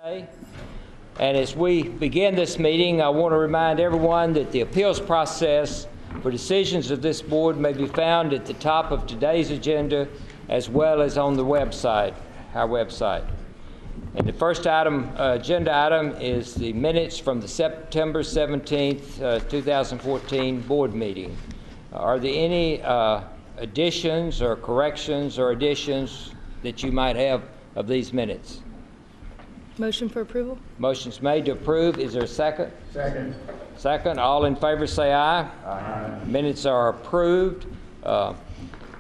And as we begin this meeting, I want to remind everyone that the appeals process for decisions of this board may be found at the top of today's agenda as well as on the website, our website. And the first agenda item is the minutes from the September 17th, 2014 board meeting. Are there any additions or corrections or additions that you might have of these minutes? Motion for approval. Motion's made to approve. Is there a second? Second. Second. All in favor say aye. Aye. Minutes are approved. Now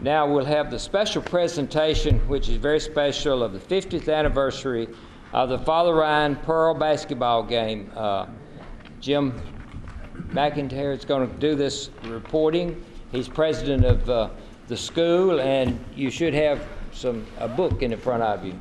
we'll have the special presentation, which is very special, of the 50th anniversary of the Father Ryan Pearl basketball game. Jim McIntyre is going to do this reporting. He's president of the school, and you should have a book in the front of you.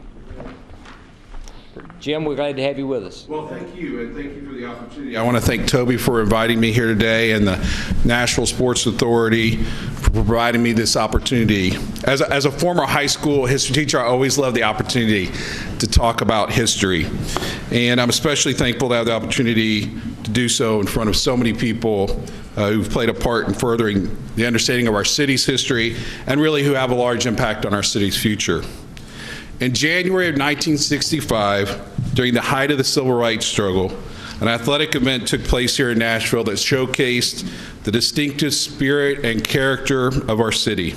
Jim, we're glad to have you with us. Well, thank you, and thank you for the opportunity. I want to thank Toby for inviting me here today and the Nashville Sports Authority for providing me this opportunity. As a former high school history teacher, I always love the opportunity to talk about history. And I'm especially thankful to have the opportunity to do so in front of so many people who've played a part in furthering the understanding of our city's history and really who have a large impact on our city's future. In January of 1965, during the height of the civil rights struggle, an athletic event took place here in Nashville that showcased the distinctive spirit and character of our city,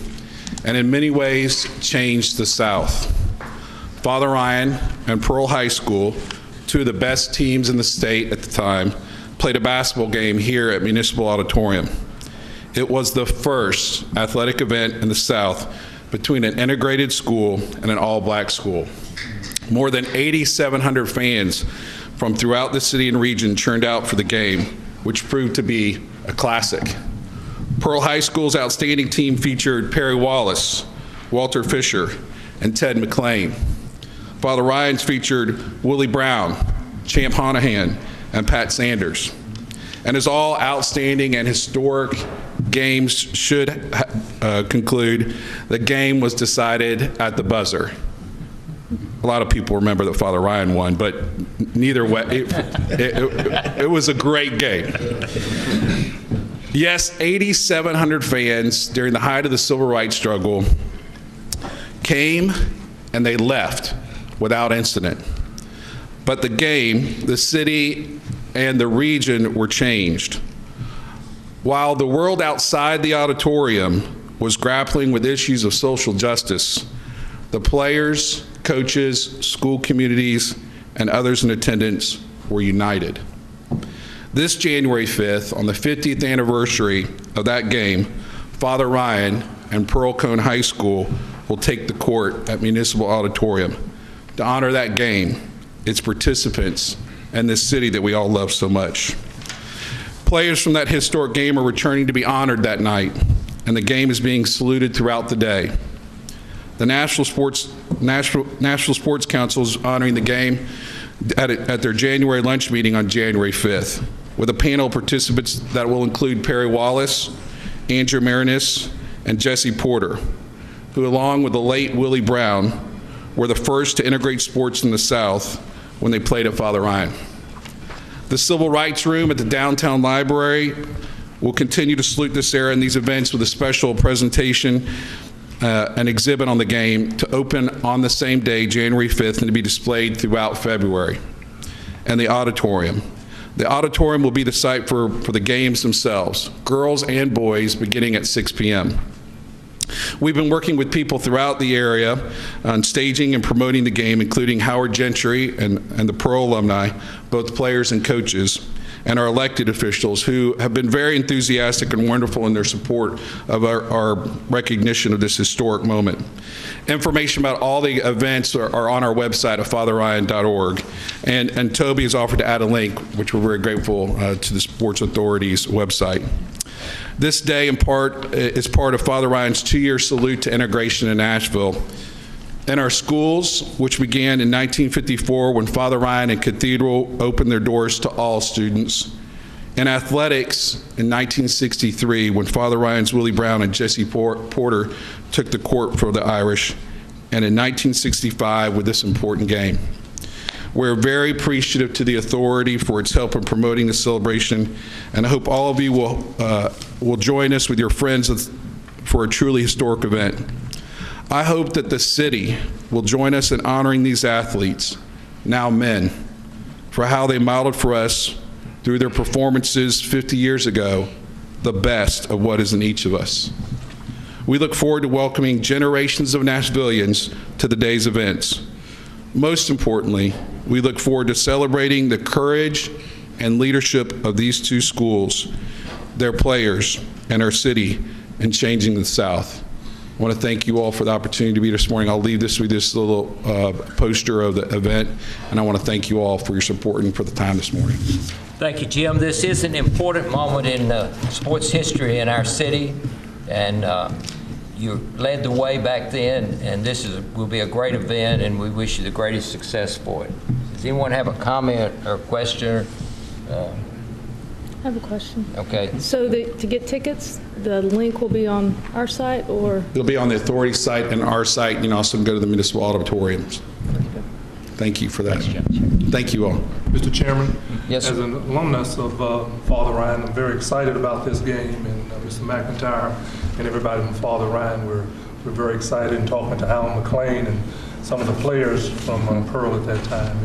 and in many ways changed the South. Father Ryan and Pearl High School, two of the best teams in the state at the time, played a basketball game here at Municipal Auditorium. It was the first athletic event in the South between an integrated school and an all-black school. More than 8,700 fans from throughout the city and region turned out for the game, which proved to be a classic. Pearl High School's outstanding team featured Perry Wallace, Walter Fisher, and Ted McLean. Father Ryan's featured Willie Brown, Champ Honahan, and Pat Sanders. And as all outstanding and historic games should conclude, the game was decided at the buzzer. A lot of people remember that Father Ryan won, but neither way, it was a great game. Yes, 8,700 fans during the height of the civil rights struggle came and they left without incident. But the game, the city, and the region were changed. While the world outside the auditorium was grappling with issues of social justice, the players, coaches, school communities, and others in attendance were united. This January 5th, on the 50th anniversary of that game, Father Ryan and Pearl Cone High School will take the court at Municipal Auditorium to honor that game, its participants, and this city that we all love so much. Players from that historic game are returning to be honored that night, and the game is being saluted throughout the day. The Nashville Sports Council is honoring the game at their January lunch meeting on January 5th, with a panel of participants that will include Perry Wallace, Andrew Marinus, and Jesse Porter, who, along with the late Willie Brown, were the first to integrate sports in the South when they played at Father Ryan. The Civil Rights Room at the Downtown Library will continue to salute this era and these events with a special presentation, an exhibit on the game to open on the same day, January 5th, and to be displayed throughout February. And the auditorium. The auditorium will be the site for the games themselves, girls and boys, beginning at 6 p.m. We've been working with people throughout the area on staging and promoting the game, including Howard Gentry and the Pearl alumni, both players and coaches, and our elected officials who have been very enthusiastic and wonderful in their support of our recognition of this historic moment. Information about all the events are on our website at fatherryan.org, and Toby has offered to add a link, which we're very grateful to the Sports Authority's website. This day is part of Father Ryan's 2-year salute to integration in Nashville. In our schools, which began in 1954 when Father Ryan and Cathedral opened their doors to all students. In athletics, in 1963 when Father Ryan's Willie Brown and Jesse Porter took the court for the Irish. And in 1965 with this important game. We're very appreciative to the authority for its help in promoting the celebration, and I hope all of you will join us with your friends for a truly historic event. I hope that the city will join us in honoring these athletes, now men, for how they modeled for us through their performances 50 years ago, the best of what is in each of us. We look forward to welcoming generations of Nashvillians to the day's events. Most importantly, we look forward to celebrating the courage and leadership of these two schools, their players, and our city in changing the South. I want to thank you all for the opportunity to be here this morning. I'll leave this with this little poster of the event, and I want to thank you all for your support and for the time this morning. Thank you, Jim. This is an important moment in sports history in our city, and you led the way back then, and this will be a great event, and we wish you the greatest success for it. Does anyone have a comment or question? I have a question. Okay. So to get tickets, the link will be on our site, or? It'll be on the authority site and our site, and you can also go to the municipal auditoriums. Thank you for that. Thank you all. Mr. Chairman, yes, as an alumnus of Father Ryan, I'm very excited about this game, and Mr. McIntyre and everybody from Father Ryan, we're very excited, and talking to Alan McLean and some of the players from Pearl at that time.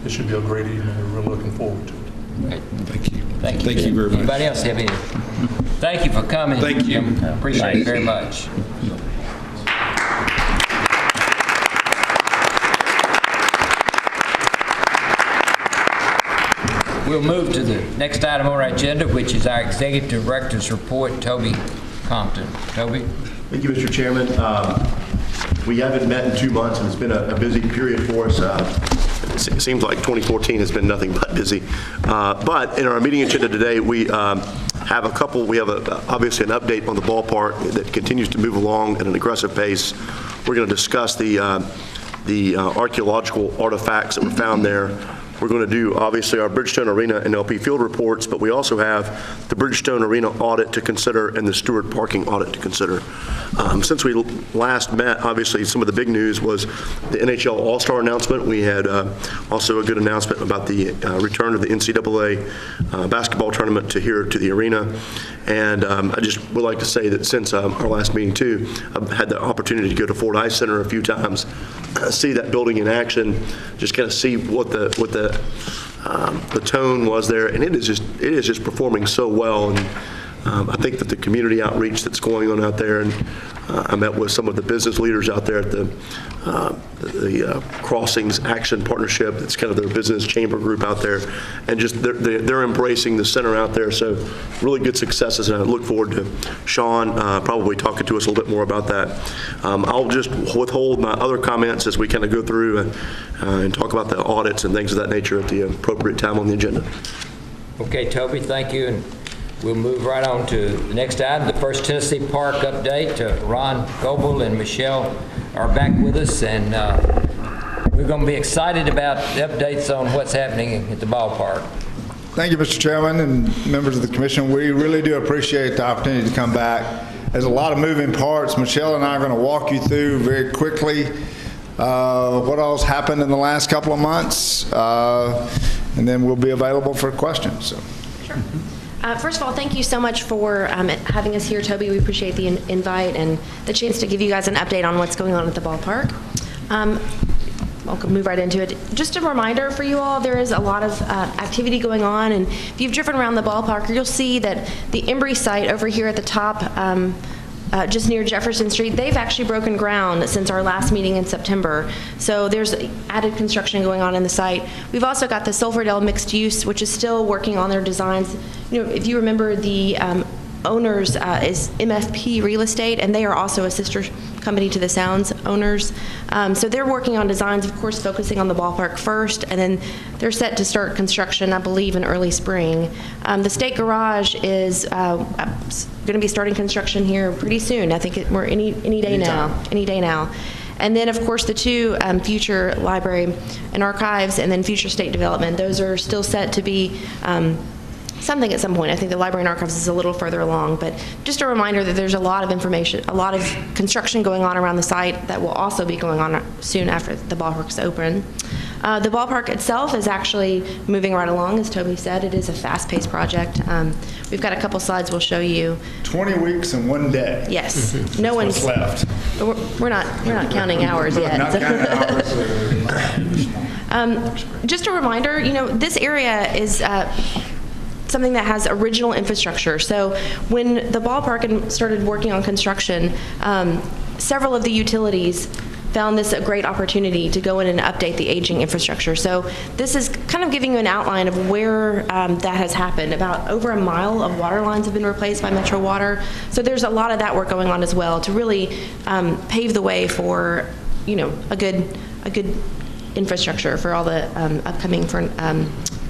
It should be a great evening. We're really looking forward to it. Great. Thank you. Thank you. Thank you very much. Anybody else have any? Thank you for coming. Thank you. Jim. Appreciate it very much. We'll move to the next item on our agenda, which is our Executive Director's report. Toby Compton. Toby? Thank you, Mr. Chairman. We haven't met in 2 months, and it's been a busy period for us. It seems like 2014 has been nothing but busy. But in our meeting agenda today, we have obviously an update on the ballpark that continues to move along at an aggressive pace. We're going to discuss the archaeological artifacts that were found there. We're going to do, obviously, our Bridgestone Arena and LP Field reports, but we also have the Bridgestone Arena audit to consider and the Stewart Parking audit to consider. Since we last met, obviously, some of the big news was the NHL All-Star announcement. We had also a good announcement about the return of the NCAA basketball tournament to the arena. And I just would like to say that since our last meeting, too, I've had the opportunity to go to Ford Ice Center a few times, see that building in action, just kind of see what the tone was there, and it is just performing so well. And I think that the community outreach that's going on out there, and I met with some of the business leaders out there at the Crossings Action Partnership. It's kind of their business chamber group out there, and just they're embracing the center out there. So really good successes, and I look forward to Sean probably talking to us a little bit more about that. I'll just withhold my other comments as we kind of go through and talk about the audits and things of that nature at the appropriate time on the agenda. Okay, Toby, thank you. And we'll move right on to the next item, the First Tennessee Park update. Ron Goebel and Michelle are back with us, and we're going to be excited about the updates on what's happening at the ballpark. Thank you, Mr. Chairman and members of the commission. We really do appreciate the opportunity to come back. There's a lot of moving parts. Michelle and I are going to walk you through very quickly what all's happened in the last couple of months, and then we'll be available for questions. So. Sure. First of all, thank you so much for having us here, Toby. We appreciate the invite and the chance to give you guys an update on what's going on at the ballpark. I'll move right into it. Just a reminder for you all, there is a lot of activity going on, and if you've driven around the ballpark, you'll see that the Embry site over here at the top, just near Jefferson Street, they've actually broken ground since our last meeting in September. So there's added construction going on in the site. We've also got the Sulphurdale mixed use, which is still working on their designs. You know, if you remember, the owners is MFP Real Estate, and they are also a sister company to the Sounds owners. So they're working on designs, of course, focusing on the ballpark first, and then they're set to start construction, I believe, in early spring. The State Garage is going to be starting construction here pretty soon. I think we're any day now. And then, of course, the two future library and archives, and then future state development, those are still set to be something at some point. I think the library and archives is a little further along, but just a reminder that there's a lot of information, a lot of construction going on around the site that will also be going on soon after the ballpark's open. The ballpark itself is actually moving right along, as Toby said. It is a fast-paced project. We've got a couple slides we'll show you. 20 weeks and 1 day. Yes. No one's left. We're not counting hours yet. Not counting hours. Just a reminder, this area is something that has original infrastructure. So when the ballpark started working on construction, several of the utilities found this a great opportunity to go in and update the aging infrastructure. So this is kind of giving you an outline of where that has happened. About over a mile of water lines have been replaced by Metro Water. So there's a lot of that work going on as well to really pave the way for, a good infrastructure for all the upcoming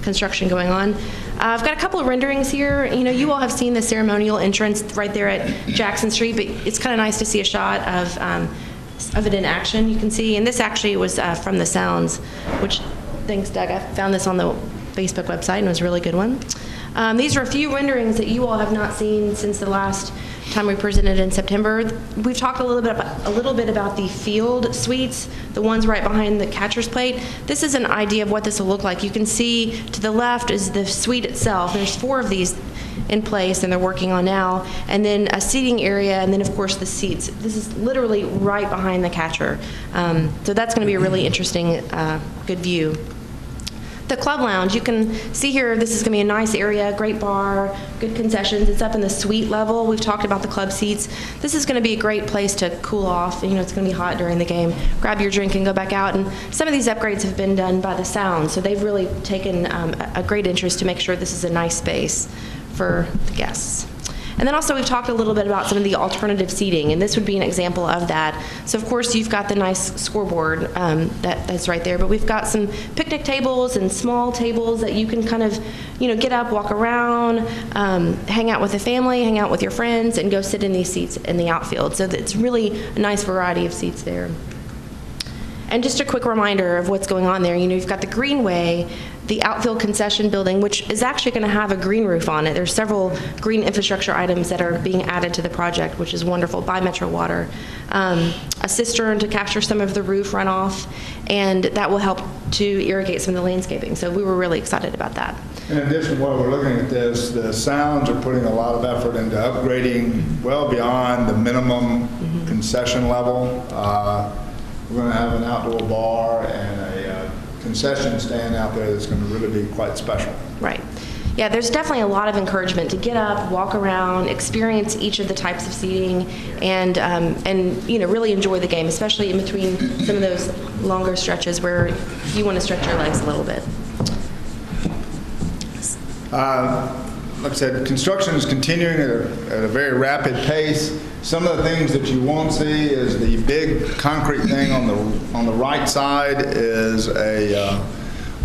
construction going on. I've got a couple of renderings here. You all have seen the ceremonial entrance right there at Jackson Street, but it's kind of nice to see a shot of it in action, you can see. And this actually was from the Sounds, which, thanks Doug, I found this on the Facebook website and it was a really good one. These are a few renderings that you all have not seen since the last time we presented in September. We've talked a little bit about the field suites, the ones right behind the catcher's plate. This is an idea of what this will look like. You can see to the left is the suite itself. There's 4 of these in place and they're working on now, and then a seating area, and then of course the seats. This is literally right behind the catcher. So that's going to be a really interesting, good view. The club lounge, you can see here, this is going to be a nice area, great bar, good concessions. It's up in the suite level. We've talked about the club seats. This is going to be a great place to cool off. It's going to be hot during the game. Grab your drink and go back out. And some of these upgrades have been done by the Sound, so they've really taken a great interest to make sure this is a nice space for the guests. And then also we've talked a little bit about some of the alternative seating, and this would be an example of that. So of course you've got the nice scoreboard that's right there, but we've got some picnic tables and small tables that you can kind of, get up, walk around, hang out with the family, hang out with your friends, and go sit in these seats in the outfield. So it's really a nice variety of seats there. And just a quick reminder of what's going on there. You've got the Greenway, the outfield concession building, which is actually going to have a green roof on it. There's several green infrastructure items that are being added to the project, which is wonderful, by Metro Water. A cistern to capture some of the roof runoff, and that will help to irrigate some of the landscaping. So we were really excited about that. In addition, while we're looking at this, the Sounds are putting a lot of effort into upgrading well beyond the minimum concession level. We're going to have an outdoor bar and a concession stand out there that's going to really be quite special. Right. Yeah, there's definitely a lot of encouragement to get up, walk around, experience each of the types of seating, and really enjoy the game, especially in between some of those longer stretches where you want to stretch your legs a little bit. Like I said, construction is continuing at a very rapid pace. Some of the things that you won't see is the big concrete thing on the right side is a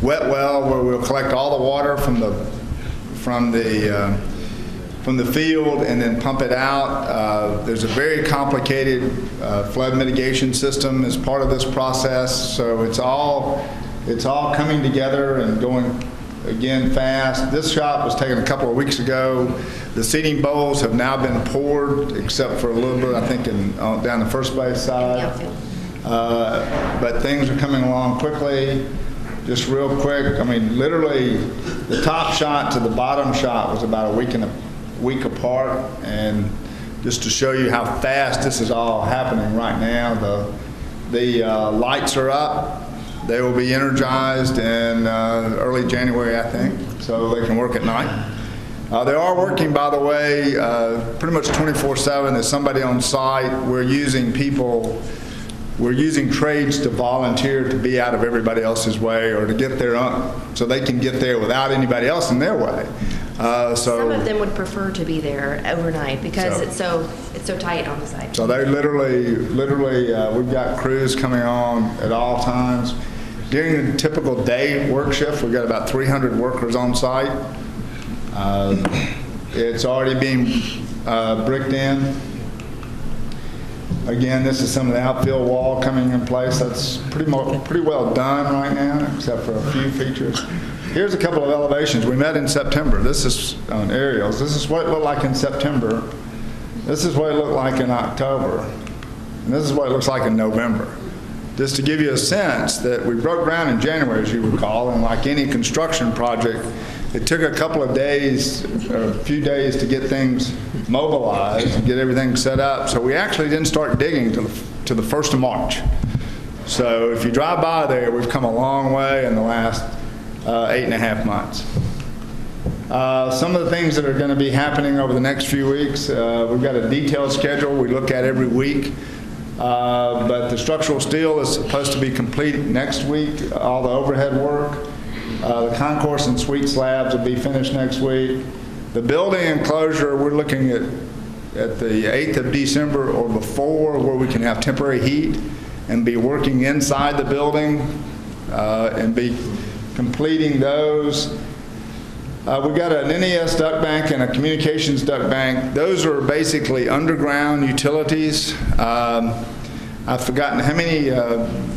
wet well where we'll collect all the water from the field and then pump it out. There's a very complicated flood mitigation system as part of this process, so it's all coming together and going again fast. This shot was taken a couple of weeks ago. The seating bowls have now been poured, except for a little bit, I think, down the first base side. But things are coming along quickly. Just real quick, I mean, literally, the top shot to the bottom shot was about a week apart, and just to show you how fast this is all happening right now, the lights are up. They will be energized in early January, I think, so they can work at night. They are working, by the way, pretty much 24/7. There's somebody on site. We're using trades to volunteer to be out of everybody else's way or to get there so they can get there without anybody else in their way. Some of them would prefer to be there overnight because it's so tight on the site. So they literally, we've got crews coming on at all times. During a typical day work shift, we've got about 300 workers on site. It's already being bricked in. Again, this is some of the outfield wall coming in place. That's pretty well done right now, except for a few features. Here's a couple of elevations. We met in September. This is on aerials. This is what it looked like in September. This is what it looked like in October. And this is what it looks like in November. just to give you a sense that we broke ground in January, as you recall, and like any construction project, it took a couple of days, or a few days to get things mobilized and get everything set up. So we actually didn't start digging to the 1st of March. So if you drive by there, we've come a long way in the last 8.5 months. Some of the things that are going to be happening over the next few weeks, we've got a detailed schedule we look at every week. But the structural steel is supposed to be complete next week, all the overhead work. The concourse and suite slabs will be finished next week. The building enclosure, we're looking at the 8th of December or before, where we can have temporary heat and be working inside the building and be completing those. We've got an NES duct bank and a communications duct bank. Those are basically underground utilities. I've forgotten how many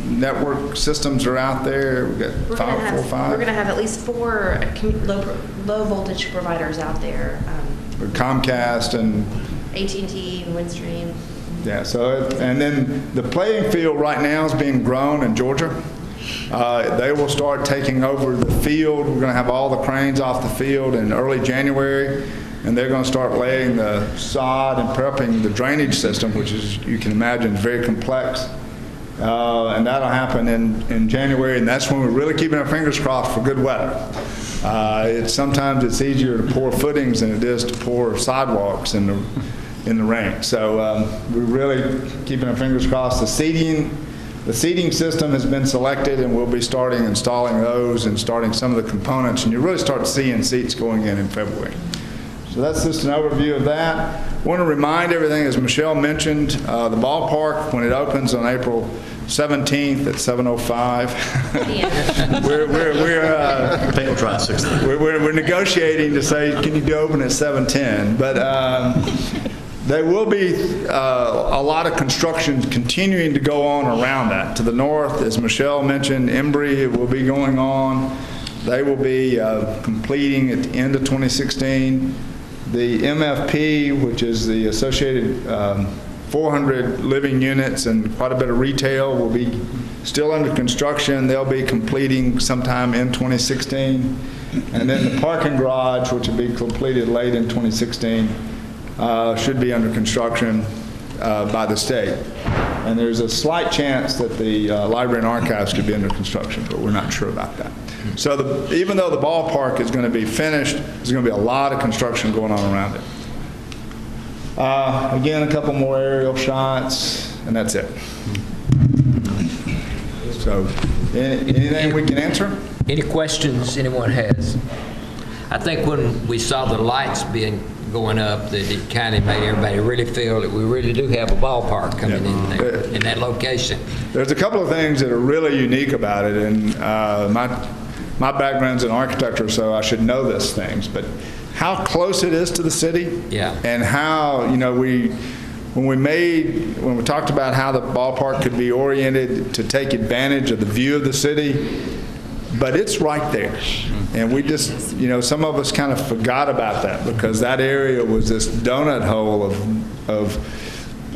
network systems are out there. We've got We're going to have at least 4 low voltage providers out there. Comcast and AT&T and Windstream. yeah. So and then the playing field right now is being grown in Georgia. They will start taking over the field. We're going to have all the cranes off the field in early January, and they're going to start laying the sod and prepping the drainage system, which is, you can imagine, very complex. And that'll happen in January, and that's when we're really keeping our fingers crossed for good weather. Sometimes it's easier to pour footings than it is to pour sidewalks in the rain. So we're really keeping our fingers crossed. The seating system has been selected, and we'll be starting installing those and starting some of the components, and you really start seeing seats going in February. So that's just an overview of that. I want to remind everything, as Michelle mentioned, the ballpark, when it opens on April 17th at 7:05. We're negotiating to say, can you open at 7:10? But there will be a lot of construction continuing to go on around that. To the north, as Michelle mentioned, Embry will be going on. They will be completing at the end of 2016. The MFP, which is the associated 400 living units and quite a bit of retail, will be still under construction. They'll be completing sometime in 2016. And then the parking garage, which will be completed late in 2016, should be under construction by the state. And there's a slight chance that the library and archives could be under construction, but we're not sure about that. So even though the ballpark is going to be finished, there's going to be a lot of construction going on around it. Again, a couple more aerial shots, and that's it. So anything we can answer? Any questions anyone has? I think when we saw the lights going up, that it kind of made everybody really feel that we really do have a ballpark coming in there, in that location. There's a couple of things that are really unique about it, and my background's in architecture, so I should know these things, but how close it is to the city, and how, when we talked about how the ballpark could be oriented to take advantage of the view of the city, but it's right there. And we just, some of us kind of forgot about that, because that area was this donut hole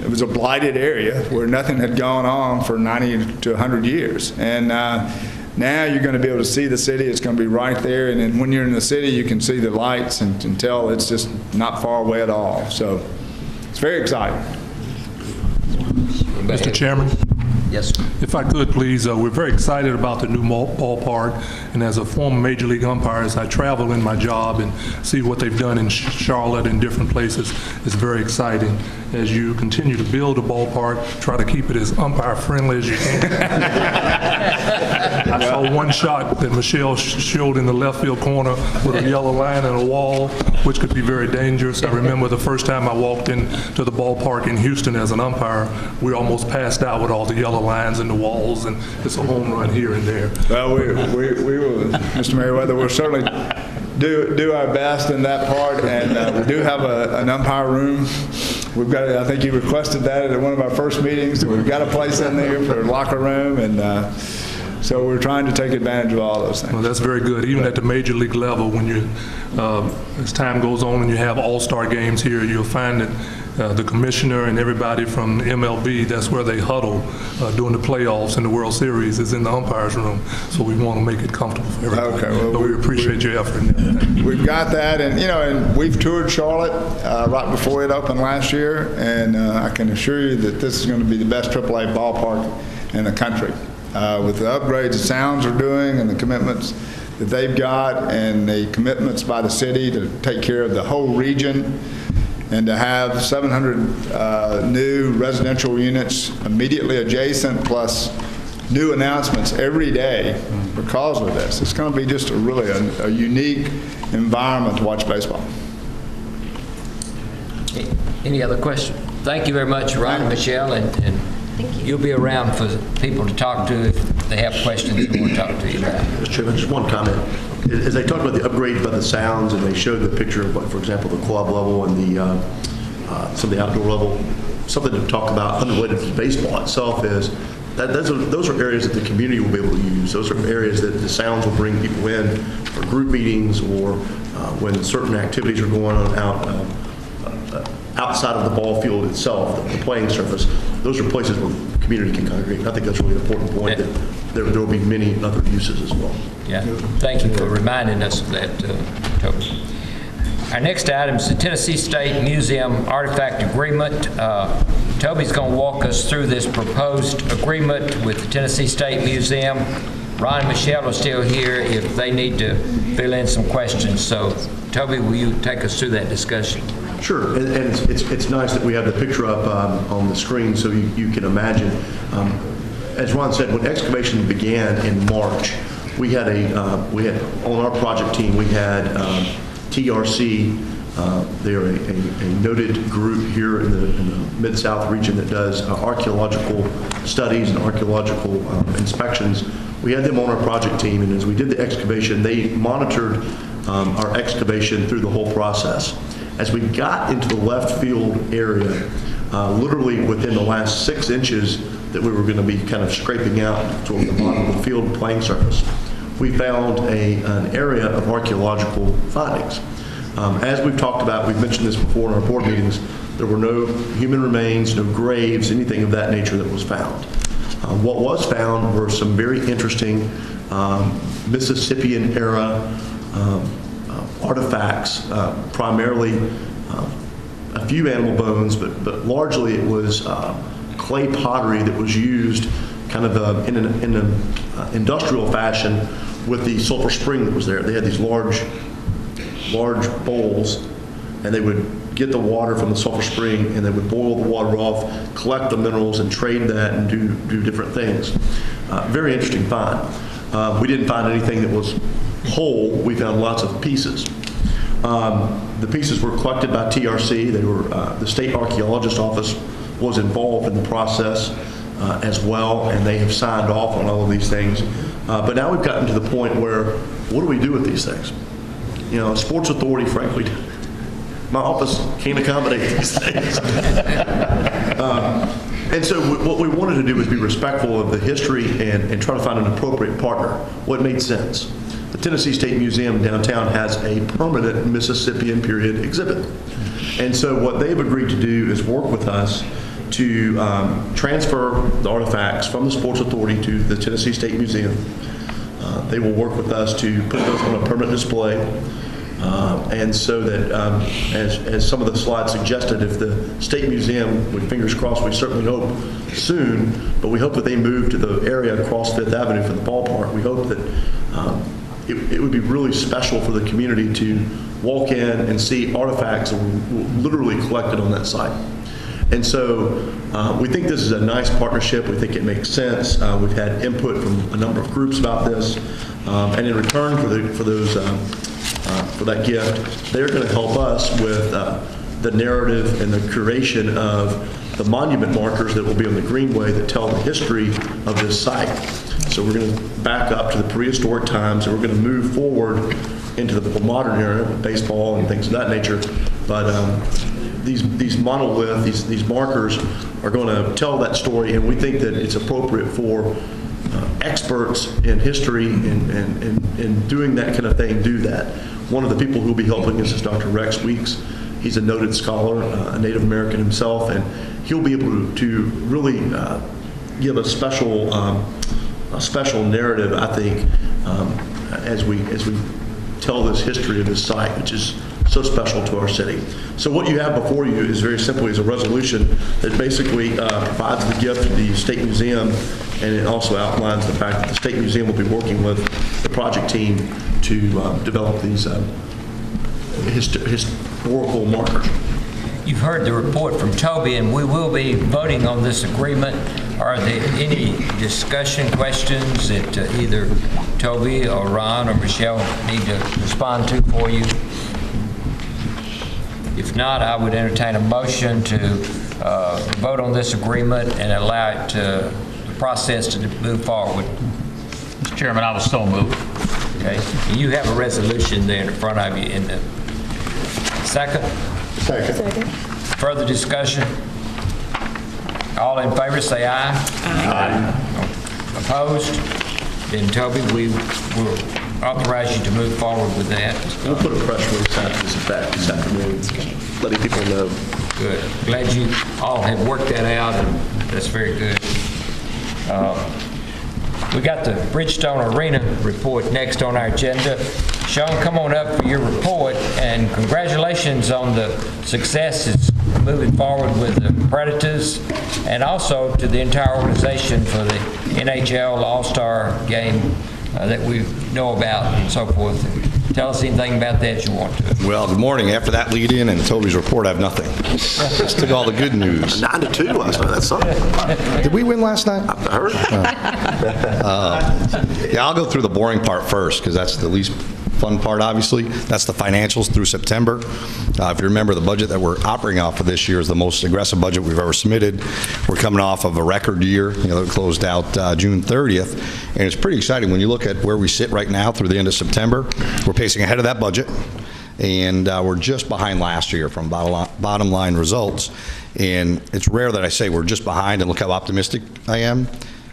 it was a blighted area where nothing had gone on for 90 to 100 years. And now you're going to be able to see the city. It's going to be right there. And then when you're in the city, you can see the lights and tell it's just not far away at all. So it's very exciting. Mr. Chairman? Yes, sir. If I could, please, we're very excited about the new ballpark, and as a former Major League umpire, as I travel in my job and see what they've done in Charlotte and different places, it's very exciting. As you continue to build a ballpark, try to keep it as umpire-friendly as you can. I saw one shot that Michelle showed in the left field corner with a yellow line and a wall, which could be very dangerous. I remember the first time I walked into the ballpark in Houston as an umpire, we almost passed out with all the yellow lines and the walls, and it's a home run here and there. Well, we will, Mr. Merriweather, we'll certainly do our best in that part, and we do have an umpire room. We've got, I think you requested that at one of our first meetings. We've got a place in there for a locker room, and So we're trying to take advantage of all those things. Well, that's very good. Even at the major league level, when you, as time goes on and you have all-star games here, you'll find that the commissioner and everybody from the MLB, that's where they huddle during the playoffs and the World Series is in the umpires room. So we want to make it comfortable for everybody. Okay, well, but we appreciate your effort in everything. We've got that, and and we've toured Charlotte right before it opened last year, and I can assure you that this is going to be the best AAA ballpark in the country. With the upgrades the Sounds are doing and the commitments that they've got and the commitments by the city to take care of the whole region and to have 700 new residential units immediately adjacent plus new announcements every day because of this. It's going to be just a unique environment to watch baseball. Any other questions? Thank you very much, Ron and Michelle, and you'll be around for people to talk to if they have questions they want to talk to you about. Mr. Chairman, just one comment. As they talked about the upgrades by the Sounds, and they showed the picture of, for example, the club level and the some of the outdoor level, something to talk about unrelated to baseball itself is that those are areas that the community will be able to use. Those are areas that the Sounds will bring people in for group meetings or when certain activities are going on outside of the ball field itself, the playing surface. Those are places where the community can congregate. I think that's a really important point, that there will be many other uses as well. Yeah, thank you for reminding us of that, Toby. Our next item is the Tennessee State Museum Artifact Agreement. Toby's going to walk us through this proposed agreement with the Tennessee State Museum. Ron and Michelle are still here if they need to fill in some questions. So, Toby, will you take us through that discussion? Sure, and it's nice that we have the picture up on the screen so you can imagine. As Ron said, when excavation began in March, we had on our project team, we had TRC. They're a noted group here in the Mid-South region that does archaeological studies and archaeological inspections. We had them on our project team, and as we did the excavation, they monitored our excavation through the whole process. As we got into the left field area, literally within the last 6 inches that we were going to be kind of scraping out toward the bottom of the field playing surface, we found an area of archaeological findings. As we've talked about, we've mentioned this before in our board meetings, there were no human remains, no graves, anything of that nature that was found. What was found were some very interesting Mississippian era artifacts, primarily a few animal bones, but largely it was clay pottery that was used kind of in an industrial fashion with the sulfur spring that was there. They had these large bowls, and they would get the water from the sulfur spring, and they would boil the water off, collect the minerals, and trade that and do different things. Very interesting find. We didn't find anything that was whole. We found lots of pieces. The pieces were collected by TRC. They were the State Archaeologist Office was involved in the process as well, and they have signed off on all of these things. But now we've gotten to the point where, what do we do with these things? You know, Sports Authority, frankly, my office can't accommodate these things. And so what we wanted to do was be respectful of the history and try to find an appropriate partner. What made sense? The Tennessee State Museum downtown has a permanent Mississippian period exhibit. And so what they've agreed to do is work with us to transfer the artifacts from the Sports Authority to the Tennessee State Museum. They will work with us to put those on a permanent display. And so that, as some of the slides suggested, if the State Museum, with fingers crossed, we certainly hope soon, but we hope that they move to the area across Fifth Avenue for the ballpark. We hope that it would be really special for the community to walk in and see artifacts that were literally collected on that site. And so we think this is a nice partnership. We think it makes sense. We've had input from a number of groups about this. And in return for that gift, they're going to help us with the narrative and the curation of the monument markers that will be on the Greenway that tell the history of this site. So we're going to back up to the prehistoric times, and we're going to move forward into the modern era with baseball and things of that nature. But these monoliths, these markers are going to tell that story, and we think that it's appropriate for experts in history and doing that kind of thing do that. One of the people who will be helping us is Dr. Rex Weeks. He's a noted scholar, a Native American himself, and he'll be able to really give a special narrative, I think, as we tell this history of this site, which is so special to our city. So what you have before you is very simply is a resolution that basically provides the gift to the State Museum, and it also outlines the fact that the State Museum will be working with the project team to develop these historical markers. You've heard the report from Toby, and we will be voting on this agreement. Are there any discussion questions that either Toby or Ron or Michelle need to respond to for you? If not, I would entertain a motion to vote on this agreement and allow it the process to move forward. Mr. Chairman, I will so move. Okay. You have a resolution there in front of you. In the second? Second. Further discussion? All in favor say aye. Aye. Opposed? Then Toby, we will authorize you to move forward with that. We'll put a press release out to this effect this afternoon, letting people know. Good. Glad you all have worked that out, and that's very good. We got the Bridgestone Arena report next on our agenda. Sean, come on up for your report, and congratulations on the successes moving forward with the Predators, and also to the entire organization for the NHL All-Star game that we know about and so forth. Tell us anything about that you want to. Well, good morning. After that lead-in and Toby's report, I have nothing. Just took all the good news. 9-2 last night, that's something. Did we win last night? I heard. Yeah, I'll go through the boring part first, because that's the least fun part, obviously. That's the financials through September. If you remember, the budget that we're operating off of this year is the most aggressive budget we've ever submitted. We're coming off of a record year, that closed out June 30th, and it's pretty exciting when you look at where we sit right now through the end of September. We're pacing ahead of that budget, and we're just behind last year from bottom line results. And it's rare that I say we're just behind and look how optimistic I am.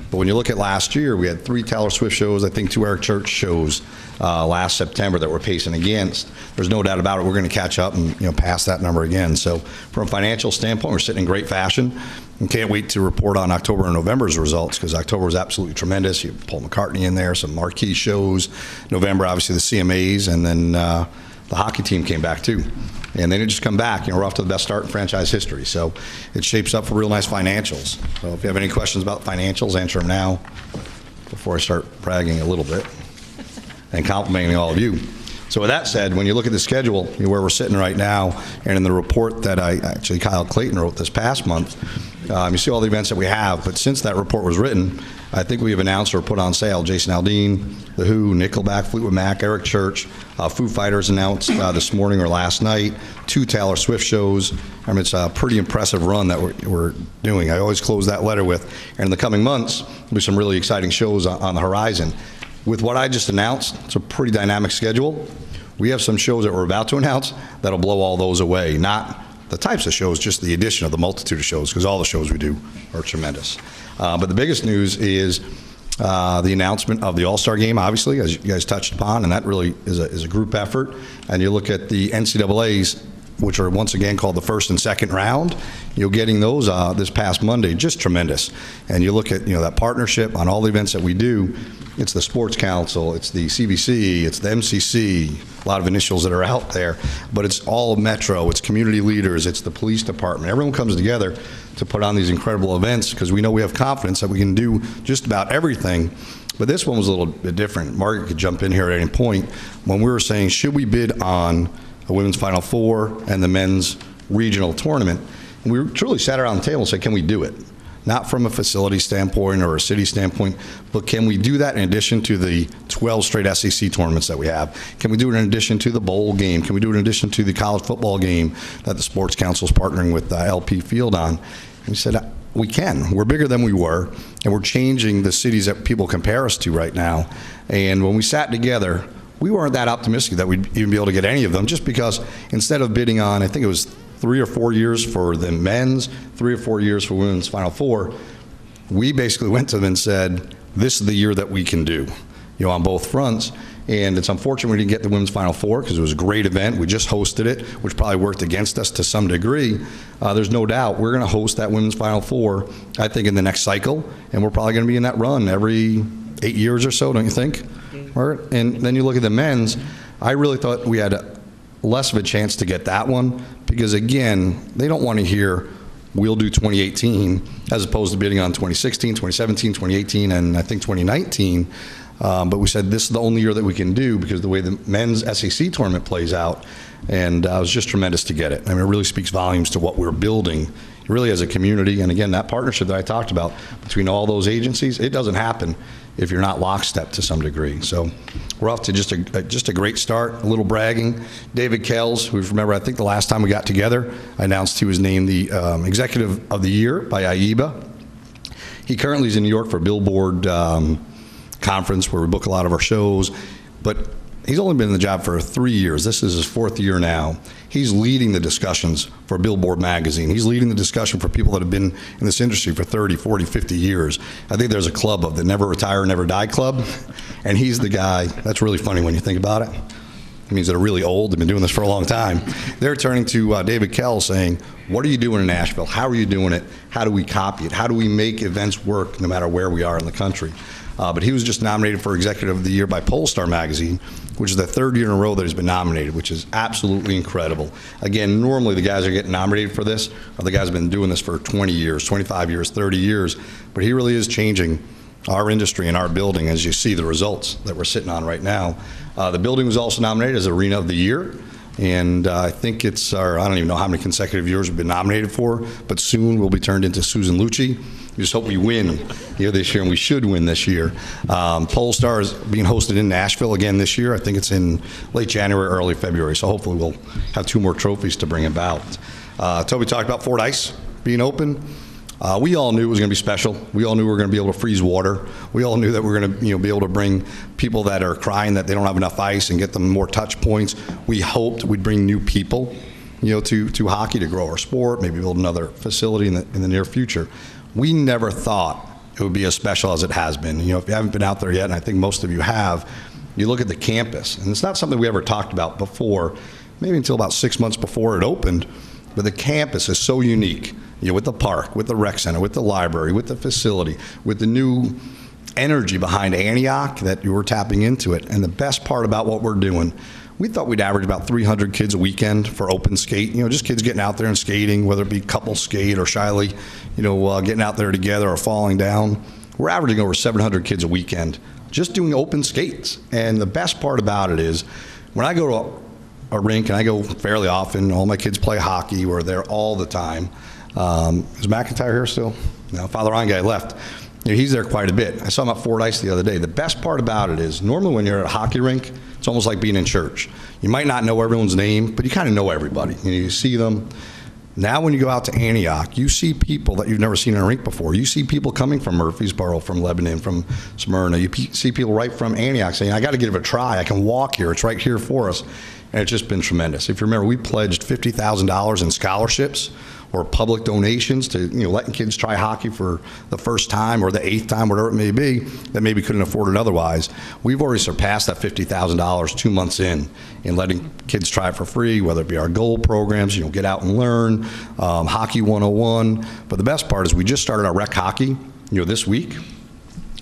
But when you look at last year, we had 3 Taylor Swift shows, I think 2 Eric Church shows last September that we're pacing against. There's no doubt about it. We're going to catch up and pass that number again. So from a financial standpoint, we're sitting in great fashion. And can't wait to report on October and November's results, because October was absolutely tremendous. You have Paul McCartney in there, some marquee shows. November, obviously the CMAs, and then the hockey team came back too. And they didn't just come back. We're off to the best start in franchise history. So it shapes up for real nice financials. So if you have any questions about financials, answer them now before I start bragging a little bit and complimenting all of you. So with that said, when you look at the schedule, where we're sitting right now, and in the report that Kyle Clayton wrote this past month, you see all the events that we have. But since that report was written, I think we have announced or put on sale Jason Aldean, The Who, Nickelback, Fleetwood Mac, Eric Church, Foo Fighters announced this morning or last night, 2 Taylor Swift shows. I mean, it's a pretty impressive run that we're doing. I always close that letter with, and in the coming months, there'll be some really exciting shows on the horizon. With what I just announced, it's a pretty dynamic schedule. We have some shows that we're about to announce that'll blow all those away. Not the types of shows, just the addition of the multitude of shows, because all the shows we do are tremendous. But the biggest news is the announcement of the All-Star Game, obviously, as you guys touched upon, and that really is a group effort. And you look at the NCAAs, which are once again called the first and second round. You're getting those this past Monday, just tremendous. And you look at that partnership on all the events that we do. It's the Sports Council, it's the CBC, it's the MCC, a lot of initials that are out there, but it's all Metro, it's community leaders, it's the police department. Everyone comes together to put on these incredible events, because we know we have confidence that we can do just about everything. But this one was a little bit different. Margaret could jump in here at any point. When we were saying, should we bid on a women's Final Four and the men's regional tournament, and we truly sat around the table and said, can we do it? Not from a facility standpoint or a city standpoint, but can we do that in addition to the 12 straight SEC tournaments that we have? Can we do it in addition to the bowl game? Can we do it in addition to the college football game that the Sports Council is partnering with LP Field on? And we said, we can. We're bigger than we were, and we're changing the cities that people compare us to right now. And when we sat together, we weren't that optimistic that we'd even be able to get any of them, just because instead of bidding on, I think it was 3 or 4 years for the men's, 3 or 4 years for women's Final Four, we basically went to them and said, this is the year that we can do, on both fronts. And it's unfortunate we didn't get the women's Final Four because it was a great event. We just hosted it, which probably worked against us to some degree. There's no doubt we're going to host that women's Final Four, I think, in the next cycle, and we're probably going to be in that run every 8 years or so, don't you think? Mm-hmm. And then you look at the men's. I really thought we had less of a chance to get that one because, again, they don't want to hear we'll do 2018 as opposed to bidding on 2016, 2017, 2018, and I think 2019. But we said this is the only year that we can do because of the way the men's SEC tournament plays out. And it was just tremendous to get it. I mean, it really speaks volumes to what we're building, really as a community. And again, that partnership that I talked about between all those agencies, it doesn't happen if you're not lockstep to some degree. So we're off to just a great start. A little bragging. David Kells, who, remember, I think the last time we got together, I announced he was named the Executive of the Year by AIBA. He currently is in New York for Billboard conference where we book a lot of our shows, but he's only been in the job for 3 years. This is his 4th year now. He's leading the discussions for Billboard magazine. He's leading the discussion for people that have been in this industry for 30, 40, 50 years. I think there's a club of the Never Retire, Never Die Club, and he's the guy. That's really funny when you think about it. It means they're really old. They've been doing this for a long time. They're turning to David Kell saying, what are you doing in Nashville? How are you doing it? How do we copy it? How do we make events work no matter where we are in the country? But he was just nominated for Executive of the Year by Polestar magazine, which is the 3rd year in a row that he's been nominated, which is absolutely incredible. Again, normally the guys that are getting nominated for this are the guys who have been doing this for 20 years, 25 years, 30 years. But he really is changing our industry and our building, as you see the results that we're sitting on right now. The building was also nominated as Arena of the Year. And I think it's I don't even know how many consecutive years we've been nominated for, but soon we'll be turned into Susan Lucci. We just hope we win this year, and we should win this year. Polestar is being hosted in Nashville again this year. I think it's in late January, early February, so hopefully we'll have 2 more trophies to bring about. Toby talked about Fordyce being open. We all knew it was going to be special. We all knew we were going to be able to freeze water. We all knew that we were going to be able to bring people that are crying that they don't have enough ice and get them more touch points. We hoped we'd bring new people to hockey to grow our sport, maybe build another facility in the near future. We never thought it would be as special as it has been. If you haven't been out there yet, and I think most of you have, you look at the campus, and it's not something we ever talked about before, maybe until about 6 months before it opened, but the campus is so unique, with the park, with the rec center, with the library, with the facility, with the new energy behind Antioch that you were tapping into it. And the best part about what we're doing, we thought we'd average about 300 kids a weekend for open skate, just kids getting out there and skating, whether it be couple skate or shyly, getting out there together or falling down. We're averaging over 700 kids a weekend just doing open skates. And the best part about it is when I go to a rink, and I go fairly often, all my kids play hockey, we're there all the time. Is McIntyre here still? No, Father Ryan guy left. He's there quite a bit. I saw him at Fordyce the other day. The best part about it is normally when you're at a hockey rink, it's almost like being in church. You might not know everyone's name, but you kind of know everybody. You see them. Now when you go out to Antioch, you see people that you've never seen in a rink before. You see people coming from Murfreesboro, from Lebanon, from Smyrna. You see people right from Antioch saying, I got to give it a try. I can walk here. It's right here for us. And it's just been tremendous. If you remember, we pledged $50,000 in scholarships or public donations to letting kids try hockey for the first time or the 8th time, whatever it may be, that maybe couldn't afford it otherwise. We've already surpassed that $50,000 2 months in letting kids try it for free, whether it be our goal programs, get out and learn, Hockey 101. But the best part is we just started our rec hockey, this week.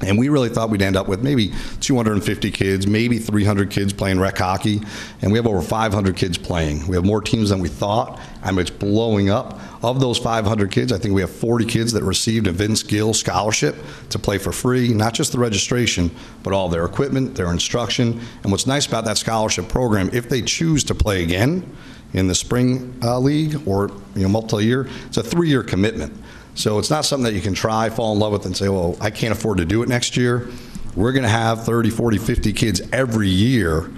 And we really thought we'd end up with maybe 250 kids, maybe 300 kids playing rec hockey, and we have over 500 kids playing. We have more teams than we thought. It's blowing up. Of those 500 kids, I think we have 40 kids that received a Vince Gill scholarship to play for free, not just the registration, but all their equipment, their instruction. And what's nice about that scholarship program, if they choose to play again in the spring league or multi-year, it's a 3-year commitment. So it's not something that you can try, fall in love with, and say, well, I can't afford to do it next year. We're going to have 30, 40, 50 kids every year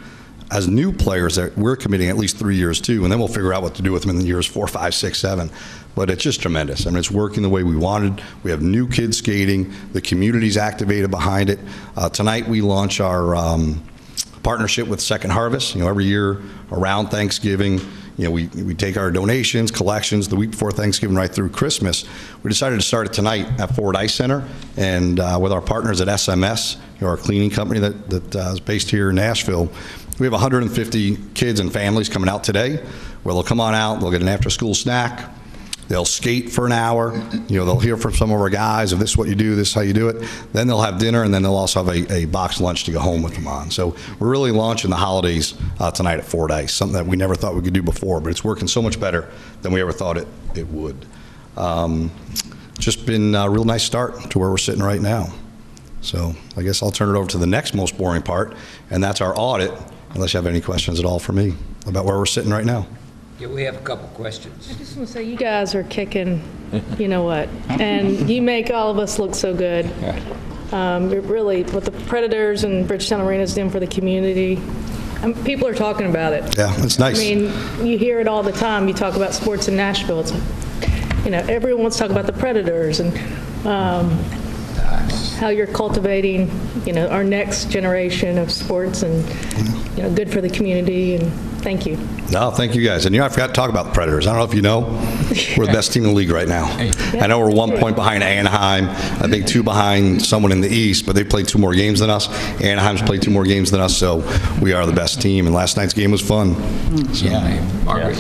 as new players that we're committing at least 3 years to, and then we'll figure out what to do with them in the years 4, 5, 6, 7. But it's just tremendous. It's working the way we wanted. We have new kids skating. The community's activated behind it. Tonight we launch our partnership with Second Harvest. Every year around Thanksgiving, we take our donations, collections the week before Thanksgiving right through Christmas. We decided to start it tonight at Ford Ice Center, and with our partners at SMS, our cleaning company that is based here in Nashville. We have 150 kids and families coming out today, where they'll come on out, they'll get an after-school snack, they'll skate for an hour, they'll hear from some of our guys, if this is what you do, this is how you do it. Then they'll have dinner, and then they'll also have a boxed lunch to go home with them on. So we're really launching the holidays tonight at Ford Ice, something that we never thought we could do before, but it's working so much better than we ever thought it would. Just been a real nice start to where we're sitting right now. So I guess I'll turn it over to the next most boring part, and that's our audit, unless you have any questions at all for me about where we're sitting right now. Yeah, we have a couple questions. I just want to say, you guys are kicking, you know what, and you make all of us look so good. It really, what the Predators and Bridgetown Arena is doing for the community, people are talking about it. Yeah, it's nice. I mean, you hear it all the time. You talk about sports in Nashville. It's, everyone wants to talk about the Predators and how you're cultivating, our next generation of sports and, good for the community, and thank you. No, thank you guys. And I forgot to talk about the Predators. I don't know if you know, we're the best team in the league right now. I know we're 1 point behind Anaheim, I think 2 behind someone in the East, but they played 2 more games than us. Anaheim's played 2 more games than us, so we are the best team. And last night's game was fun. So. Yeah, Margaret.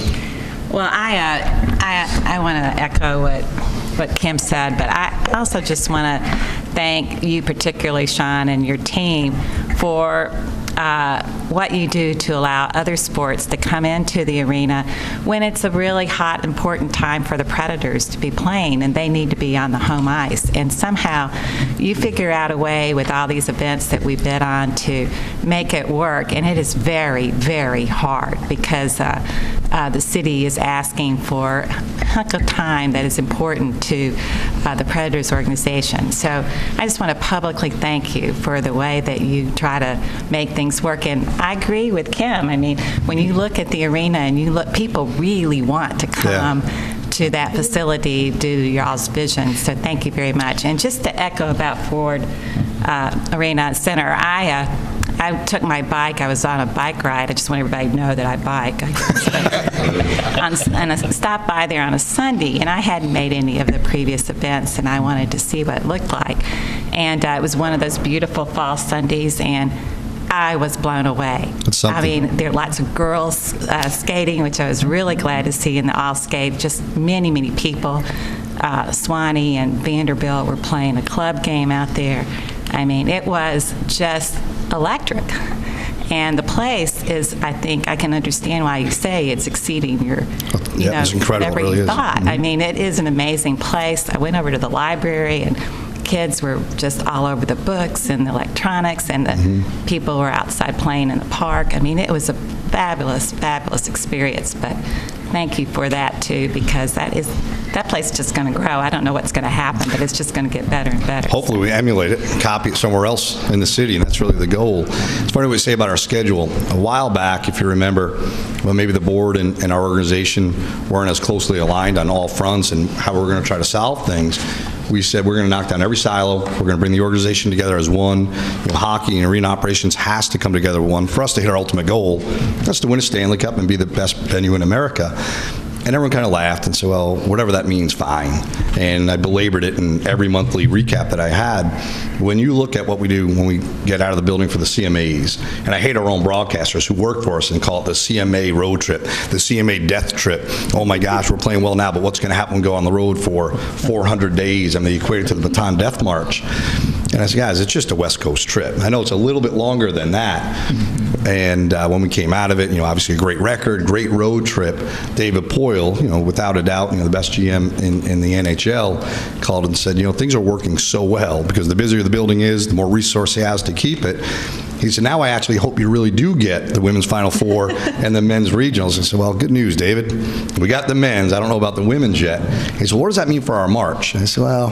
Well, I want to echo what Kim said, but I also just want to thank you particularly, Sean, and your team for what you do to allow other sports to come into the arena when it's a really hot, important time for the Predators to be playing, and they need to be on the home ice. And somehow you figure out a way with all these events that we bid on to make it work, and it is very, very hard because the city is asking for a hunk of time that is important to the Predators organization. So I just want to publicly thank you for the way that you try to make things work. And I agree with Kim. I mean, when you look at the arena and you look, people really want to come to that facility due to y'all's vision. So thank you very much. And just to echo about Ford Arena Center, I took my bike. I was on a bike ride. I just want everybody to know that I bike. And I stopped by there on a Sunday, and I hadn't made any of the previous events, and I wanted to see what it looked like. And it was one of those beautiful fall Sundays, and I was blown away. I mean, there are lots of girls skating, which I was really glad to see in the all-skate. Just many, many people. Swanee and Vanderbilt were playing a club game out there. I mean, it was just electric. And the place is, I think, I can understand why you say it's exceeding your, it's incredible. whatever It really you is. thought. I mean, it is an amazing place. I went over to the library, and kids were just all over the books and the electronics, and the people were outside playing in the park. I mean, it was a fabulous, fabulous experience. But thank you for that, too, because that place is just going to grow. I don't know what's going to happen, but it's just going to get better and better. Hopefully we emulate it and copy it somewhere else in the city, and that's really the goal. It's funny what we say about our schedule. A while back, if you remember, well, maybe the board and our organization weren't as closely aligned on all fronts and how we're going to try to solve things. We said we're going to knock down every silo. We're going to bring the organization together as one. Hockey and arena operations has to come together as one for us to hit our ultimate goal. That's to win a Stanley Cup and be the best venue in America. And everyone kind of laughed and said, well, whatever that means, fine. And I belabored it in every monthly recap that I had. When you look at what we do when we get out of the building for the CMAs, and I hate our own broadcasters who work for us and call it the CMA road trip, the CMA death trip. Oh my gosh, we're playing well now, but what's going to happen when we go on the road for 400 days? I mean, they equate it to the Bataan Death March. And I said, guys, it's just a West Coast trip. I know it's a little bit longer than that. And when we came out of it, obviously a great record, great road trip. David Poyle, without a doubt, the best GM in the NHL, called and said, things are working so well because the busier the building is, the more resource he has to keep it. He said, now I actually hope you really do get the women's Final Four and the men's regionals. I said, well, good news, David. We got the men's. I don't know about the women's yet. He said, what does that mean for our March? And I said, well,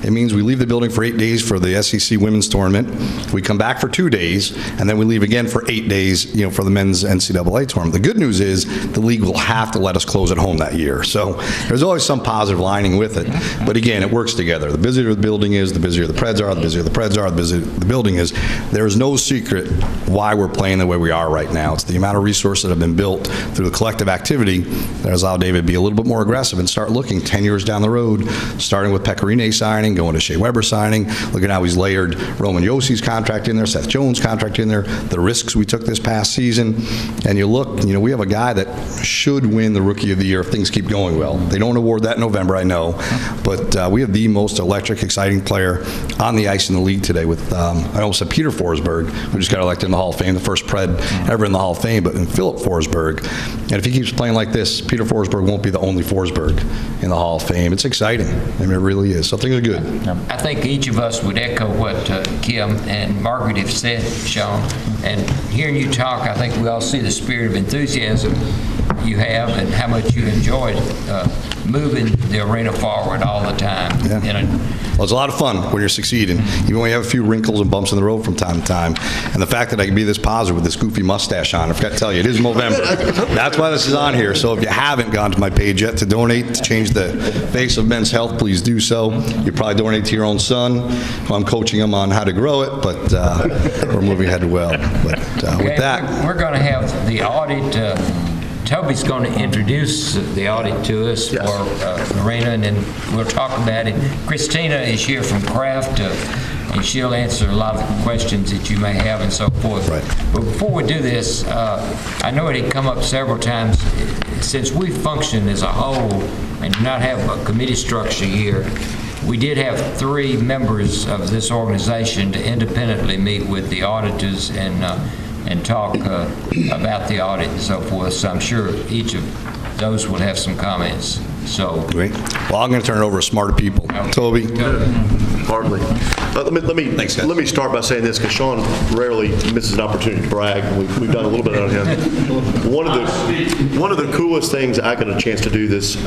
it means we leave the building for 8 days for the SEC women's tournament. We come back for 2 days, and then we leave again for 8 days, for the men's NCAA tournament. The good news is the league will have to let us close at home that year. So there's always some positive lining with it. But again, it works together. The busier the building is, the busier the Preds are, the busier the Preds are, the busier the building is. There is no secret why we're playing the way we are right now. It's the amount of resources that have been built through the collective activity that has allowed David to be a little bit more aggressive and start looking 10 years down the road, starting with Pecorine signing, going to Shea Weber signing, look at how he's layered Roman Yossi's contract in there, Seth Jones' contract in there, the risks we took this past season. And you look, we have a guy that should win the Rookie of the Year if things keep going well. They don't award that in November, I know, but we have the most electric, exciting player on the ice in the league today with, I almost said Peter Forsberg, who just got elected in the Hall of Fame, the first Pred ever in the Hall of Fame, but in Philip Forsberg. And if he keeps playing like this, Peter Forsberg won't be the only Forsberg in the Hall of Fame. It's exciting. I mean, it really is. So things are good. I think each of us would echo what Kim and Margaret have said, Sean. And hearing you talk, I think we all see the spirit of enthusiasm you have and how much you enjoyed moving the arena forward all the time. Yeah. Well, it's a lot of fun when you're succeeding, even when you have a few wrinkles and bumps in the road from time to time. And the fact that I can be this positive with this goofy mustache on, I forgot to tell you, it is November. That's why this is on here. So if you haven't gone to my page yet to donate to change the face of men's health, please do so. You probably donate to your own son. I'm coaching him on how to grow it, but we're moving ahead well. But with that, we're going to have the audit. Toby's going to introduce the audit to us for Arena, and then we'll talk about it. Christina is here from Kraft, and she'll answer a lot of questions that you may have and so forth. Right. But before we do this, I know it had come up several times. Since we function as a whole and do not have a committee structure here, we did have 3 members of this organization to independently meet with the auditors and talk about the audit and so forth. So I'm sure each of those will have some comments. So great. Well, I'm going to turn it over to smarter people. Toby. Hardly. Let me start by saying this, because Sean rarely misses an opportunity to brag. We've done a little bit on him. One of the coolest things I got a chance to do this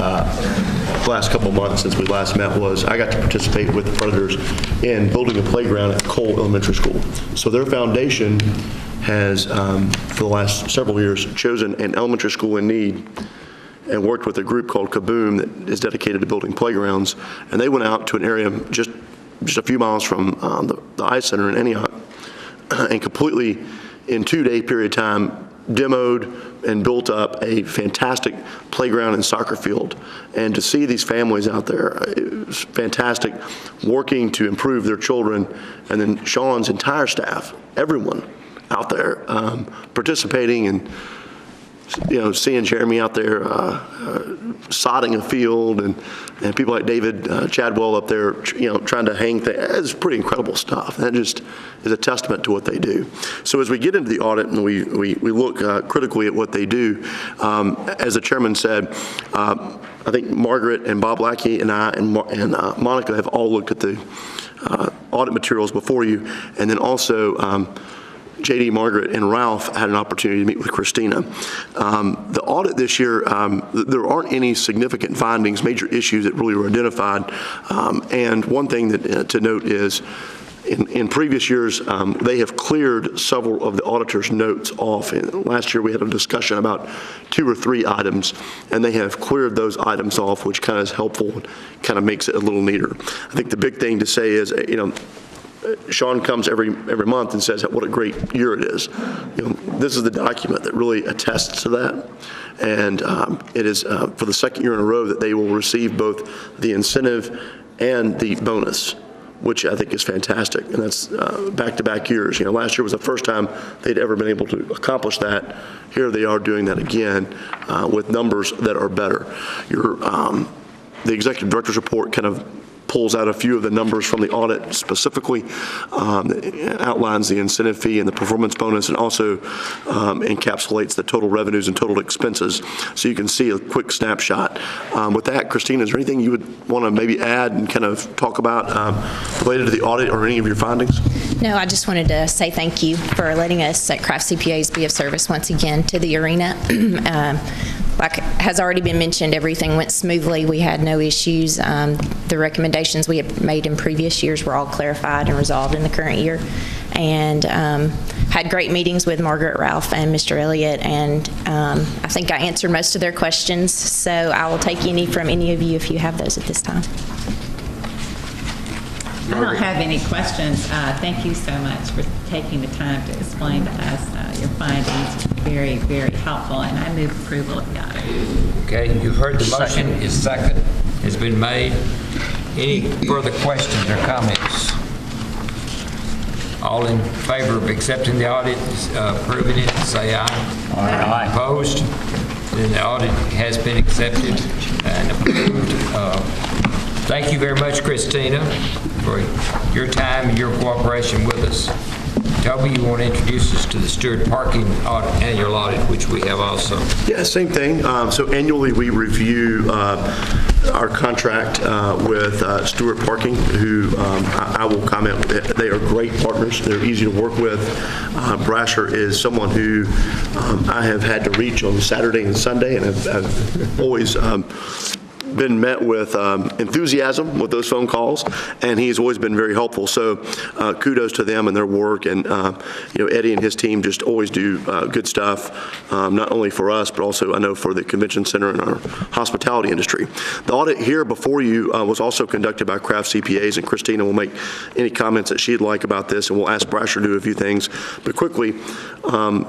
last couple of months since we last met was I got to participate with the Predators in building a playground at Cole Elementary School. So their foundation has, for the last several years, chosen an elementary school in need and worked with a group called Kaboom that is dedicated to building playgrounds. And they went out to an area just a few miles from the Ice Center in Antioch and completely, in 2-day period of time, demoed and built up a fantastic playground and soccer field. And to see these families out there, it was fantastic, working to improve their children. And then Sean's entire staff, everyone out there participating and seeing Jeremy out there sodding a field and people like David Chadwell up there, trying to hang things. It's pretty incredible stuff. That just is a testament to what they do. So as we get into the audit and we look critically at what they do, as the chairman said, I think Margaret and Bob Lackey and I and Monica have all looked at the audit materials before you, and then also JD, Margaret, and Ralph had an opportunity to meet with Christina. The audit this year, there aren't any significant findings, major issues that really were identified. And one thing that to note is, in previous years, they have cleared several of the auditor's notes off. And last year we had a discussion about 2 or 3 items, and they have cleared those items off, which kind of is helpful and kind of makes it a little neater. I think the big thing to say is, Sean comes every month and says what a great year it is. This is the document that really attests to that. And it is for the second year in a row that they will receive both the incentive and the bonus, which I think is fantastic. And that's back-to-back years. Last year was the first time they'd ever been able to accomplish that. Here they are doing that again with numbers that are better. The executive director's report kind of pulls out a few of the numbers from the audit specifically, outlines the incentive fee and the performance bonus, and also encapsulates the total revenues and total expenses. So you can see a quick snapshot. With that, Christina, is there anything you would want to maybe add and kind of talk about related to the audit or any of your findings? No, I just wanted to say thank you for letting us at Kraft CPAs be of service once again to the arena. Like has already been mentioned, everything went smoothly. We had no issues. The recommendations we had made in previous years were all clarified and resolved in the current year. And had great meetings with Margaret, Ralph, and Mr. Elliott, and I think I answered most of their questions. So I will take any from any of you if you have those at this time. I don't have any questions. Thank you so much for taking the time to explain to us your findings. Very, very helpful, and I move approval of the audit. Okay, you've heard the motion. Its second has been made. Any further questions or comments? All in favor of accepting the audit, approving it, say aye. Aye. Opposed? Then the audit has been accepted and approved. Thank you very much, Christina, for your time and your cooperation with us. Toby, you want to introduce us to the Stewart Parking annual audit, which we have also. Yeah, same thing. So annually, we review our contract with Stewart Parking, who I will comment, they are great partners. They're easy to work with. Brasher is someone who I have had to reach on Saturday and Sunday, and I've always been met with enthusiasm with those phone calls, and he's always been very helpful. So kudos to them and their work, and Eddie and his team just always do good stuff, not only for us, but also I know for the convention center and our hospitality industry. The audit here before you was also conducted by Craft CPAs, and Christina will make any comments that she'd like about this, and we'll ask Brasher to do a few things. But quickly,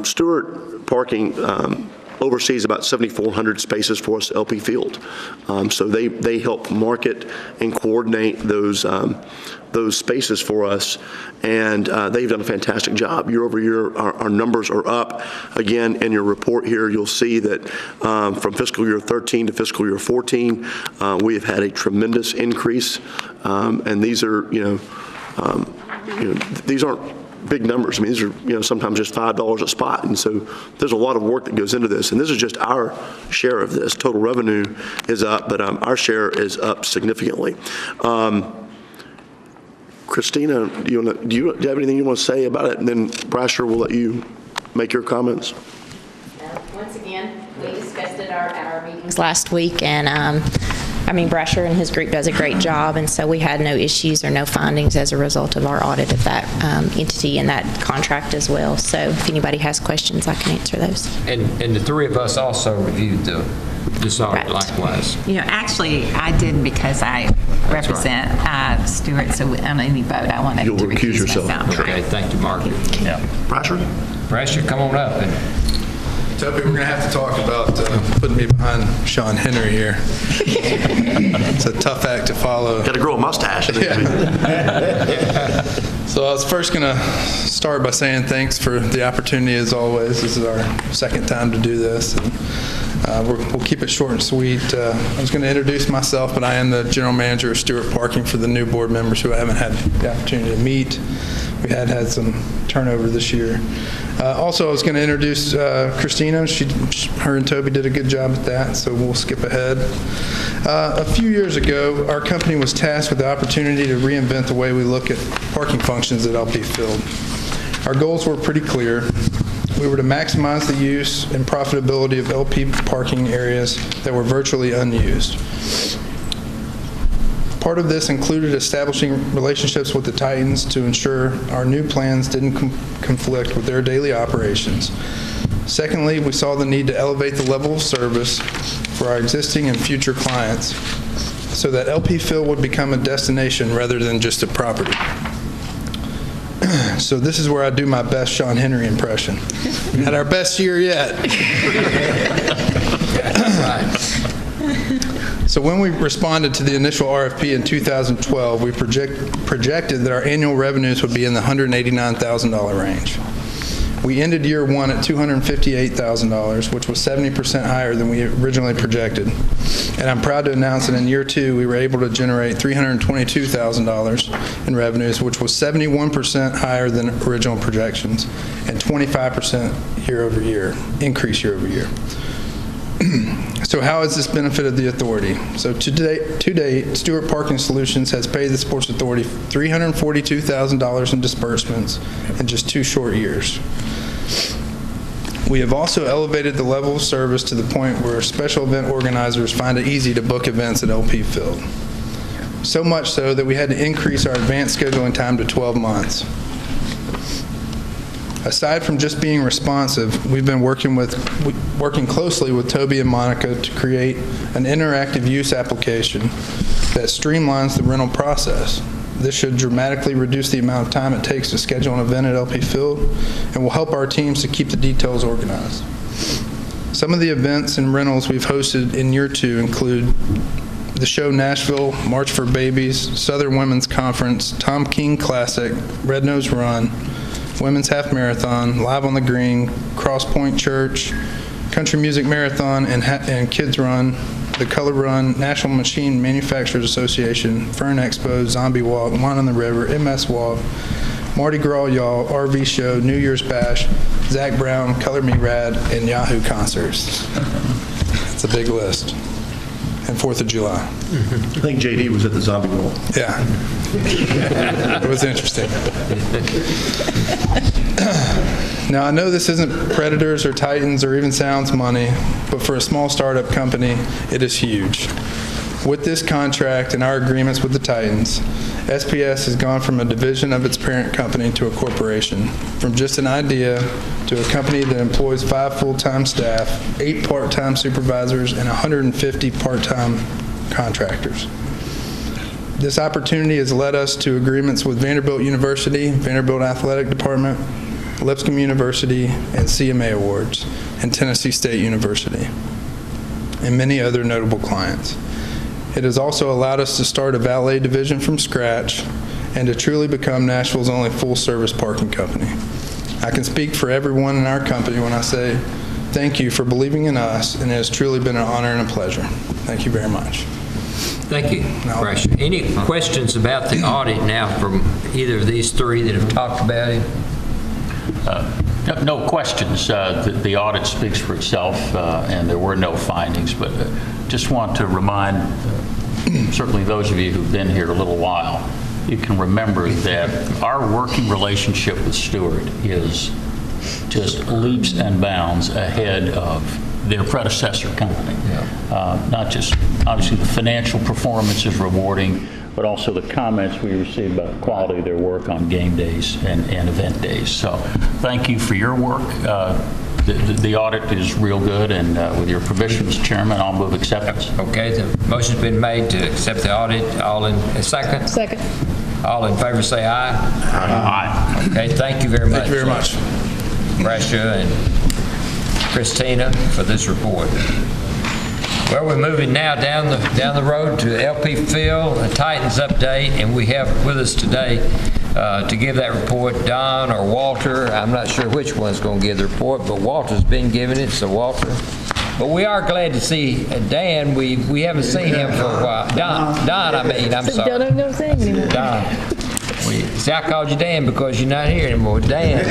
Stewart Parking oversees about 7,400 spaces for us at LP Field. So they help market and coordinate those spaces for us, and they've done a fantastic job. Year over year, our numbers are up. Again, in your report here, you'll see that from fiscal year 13 to fiscal year 14, we have had a tremendous increase, and these are, these aren't big numbers. I mean, these are, sometimes just $5 a spot. And so there's a lot of work that goes into this. And this is just our share of this. Total revenue is up, but our share is up significantly. Christina, do you have anything you want to say about it? And then Brasher will let you make your comments. Once again, we discussed it at our meetings last week, and Brasher and his group does a great job, and so we had no issues or no findings as a result of our audit of that entity and that contract as well. So if anybody has questions, I can answer those. And the three of us also reviewed this audit likewise. Actually, I didn't because I represent Stewart, so on any vote, I wanted to recuse yourself. Myself. Okay, thank you, Margaret. Yeah. Brasher, come on up. Toby, we're going to have to talk about putting me behind Sean Henry here. It's a tough act to follow. Got to grow a mustache. Yeah. So I was first going to start by saying thanks for the opportunity as always. This is our second time to do this. And we'll keep it short and sweet. I was going to introduce myself, but I am the general manager of Stewart Parking for the new board members who I haven't had the opportunity to meet. We had some turnover this year. Also, I was going to introduce Christina. Her and Toby did a good job at that, so we'll skip ahead. A few years ago, our company was tasked with the opportunity to reinvent the way we look at parking functions at LP Field. Our goals were pretty clear. We were to maximize the use and profitability of LP parking areas that were virtually unused. Part of this included establishing relationships with the Titans to ensure our new plans didn't conflict with their daily operations. Secondly, we saw the need to elevate the level of service for our existing and future clients so that LP Field would become a destination rather than just a property. So this is where I do my best Sean Henry impression. Had our best year yet. So when we responded to the initial RFP in 2012, we projected that our annual revenues would be in the $189,000 range. We ended year one at $258,000, which was 70% higher than we originally projected. And I'm proud to announce that in year two, we were able to generate $322,000 in revenues, which was 71% higher than original projections and 25% increase year over year. So how has this benefited the authority? So to date, Stewart Parking Solutions has paid the Sports Authority $342,000 in disbursements in just 2 short years. We have also elevated the level of service to the point where special event organizers find it easy to book events at LP Field. So much so that we had to increase our advanced scheduling time to 12 months. Aside from just being responsive, we've been working closely with Toby and Monica to create an interactive use application that streamlines the rental process. This should dramatically reduce the amount of time it takes to schedule an event at LP Field and will help our teams to keep the details organized. Some of the events and rentals we've hosted in year 2 include the show Nashville, March for Babies, Southern Women's Conference, Tom King Classic, Red Nose Run, Women's Half Marathon, Live on the Green, Cross Point Church, Country Music Marathon and Kids Run, the Color Run, National Machine Manufacturers Association, Fern Expo, Zombie Walk, Wine on the River, MS Walk, Mardi Gras Y'all, RV Show, New Year's Bash, Zach Brown, Color Me Rad, and Yahoo concerts. It's a big list. And 4th of July. I think JD was at the Zombie Wall. Yeah. It was interesting. Now, I know this isn't Predators or Titans or even Sounds money, but for a small startup company, it is huge. With this contract and our agreements with the Titans, SPS has gone from a division of its parent company to a corporation, from just an idea to a company that employs 5 full-time staff, 8 part-time supervisors, and 150 part-time contractors. This opportunity has led us to agreements with Vanderbilt University, Vanderbilt Athletic Department, Lipscomb University, and CMA Awards, and Tennessee State University, and many other notable clients. It has also allowed us to start a valet division from scratch and to truly become Nashville's only full-service parking company. I can speak for everyone in our company when I say thank you for believing in us, and it has truly been an honor and a pleasure. Thank you very much. Thank you, Brasher. Any questions about the audit now from either of these 3 that have talked about it? No questions. The audit speaks for itself, and there were no findings, but just want to remind certainly those of you who've been here a little while, you can remember that our working relationship with Stewart is just leaps and bounds ahead of their predecessor company. Yeah. Not just, obviously, the financial performance is rewarding, but also the comments we receive about the quality of their work on game days and event days. So thank you for your work. The audit is real good, and with your permission, Mr. Chairman, I'll move acceptance. Okay, the motion's been made to accept the audit. All in a second? Second. All in favor say aye. Aye. Okay, thank you very much. Thank you very much. Brasher and Christina for this report. Well, we're moving now down the road to LP Field, a Titans update, and we have with us today to give that report Don or Walter. I'm not sure which one's going to give the report, but Walter's been giving it, so Walter. But we are glad to see Dan. We haven't seen him for a while. Don, I'm sorry. Don't know thing anymore. Don. See, I called you Dan because you're not here anymore. Dan.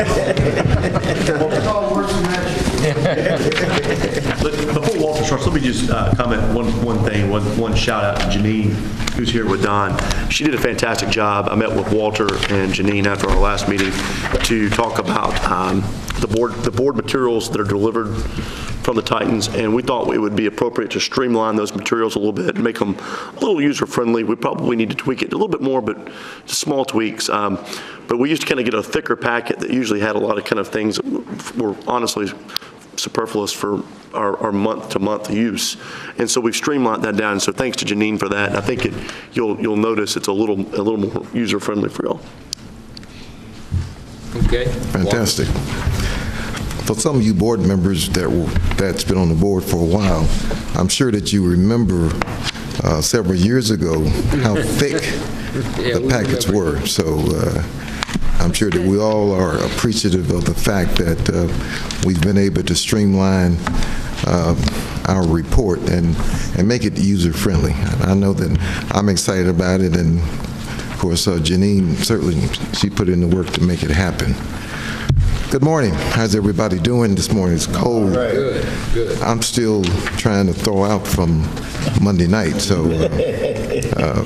Before Walter starts, let me just comment one thing, one shout out to Janine, who's here with Don. She did a fantastic job. I met with Walter and Janine after our last meeting to talk about the board materials that are delivered from the Titans, and we thought it would be appropriate to streamline those materials a little bit and make them a little user-friendly. We probably need to tweak it a little bit more, but just small tweaks. But we used to kind of get a thicker packet that usually had a lot of kind of things that were honestly superfluous for our month-to-month use, and so we've streamlined that down. So thanks to Janine for that. And I think you'll notice it's a little more user-friendly for y'all. Okay. Fantastic. For some of you board members that's been on the board for a while, I'm sure that you remember several years ago how thick the packets were. So I'm sure that we all are appreciative of the fact that we've been able to streamline our report and make it user-friendly. I know that I'm excited about it, and of course Janine, certainly she put in the work to make it happen. Good morning. How's everybody doing this morning? It's cold. Right. Good. I'm still trying to thaw out from Monday night, so